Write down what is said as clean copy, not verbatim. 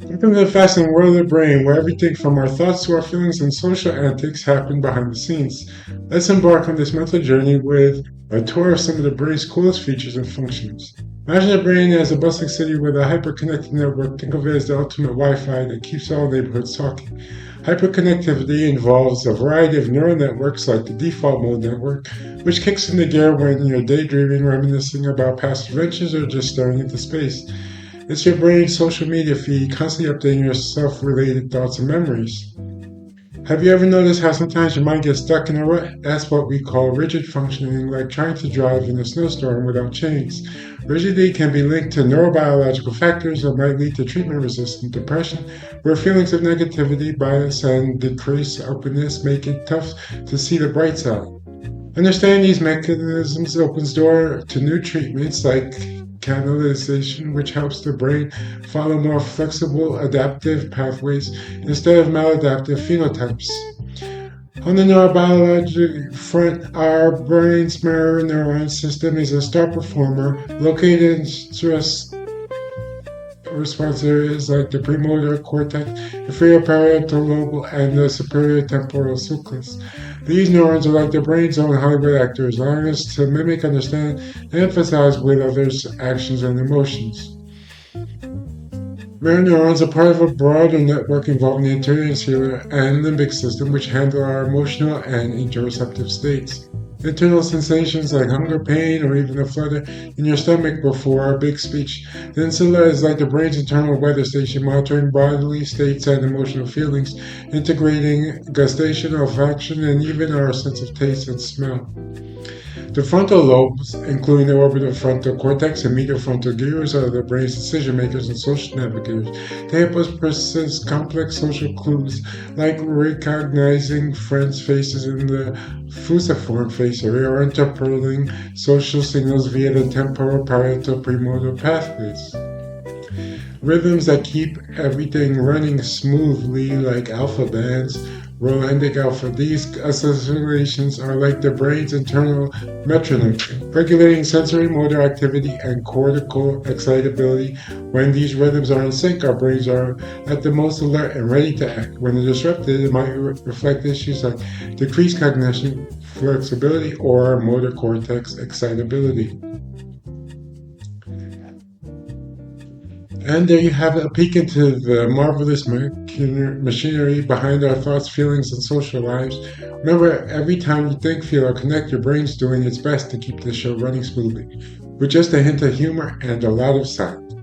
Welcome to the fascinating world of the brain, where everything from our thoughts to our feelings and social antics happen behind the scenes. Let's embark on this mental journey with a tour of some of the brain's coolest features and functions. Imagine the brain as a bustling city with a hyper-connected network. Think of it as the ultimate Wi-Fi that keeps all neighborhoods talking. Hyperconnectivity involves a variety of neural networks like the default mode network, which kicks into gear when you're daydreaming, reminiscing about past adventures, or just staring into space. It's your brain's social media feed, constantly updating your self-related thoughts and memories. Have you ever noticed how sometimes your mind gets stuck in a rut? That's what we call rigid functioning, like trying to drive in a snowstorm without chains. Rigidity can be linked to neurobiological factors that might lead to treatment-resistant depression, where feelings of negativity, bias, and decreased openness make it tough to see the bright side. Understanding these mechanisms opens door to new treatments like canalization, which helps the brain follow more flexible adaptive pathways instead of maladaptive phenotypes. On the neurobiology front, our brain's mirror neuron system is a star performer located in stress response areas like the premotor cortex, inferior parietal lobe, and the superior temporal sulcus. These neurons are like the brain's own Hollywood actors, allowing us to mimic, understand, and emphasize with others' actions and emotions. Mirror neurons are part of a broader network involving the anterior, insular, and limbic system, which handle our emotional and interoceptive states. Internal sensations like hunger, pain, or even a flutter in your stomach before a big speech. The insula is like the brain's internal weather station, monitoring bodily states and emotional feelings, integrating gustation, olfaction, and even our sense of taste and smell. The frontal lobes, including the orbital frontal cortex and medial frontal gyrus, are the brain's decision makers and social navigators. They help us process complex social clues, like recognizing friends' faces in the fusiform face area or interpreting social signals via the temporal parietal premotor pathways. Rhythms that keep everything running smoothly, like alpha bands, Rolandic alpha. These oscillations are like the brain's internal metronome, regulating sensory motor activity and cortical excitability. When these rhythms are in sync, our brains are at the most alert and ready to act. When they're disrupted, it might reflect issues like decreased cognition, flexibility, or motor cortex excitability. And there you have a peek into the marvelous machinery behind our thoughts, feelings, and social lives. Remember, every time you think, feel, or connect, your brain's doing its best to keep the show running smoothly, with just a hint of humor and a lot of silence.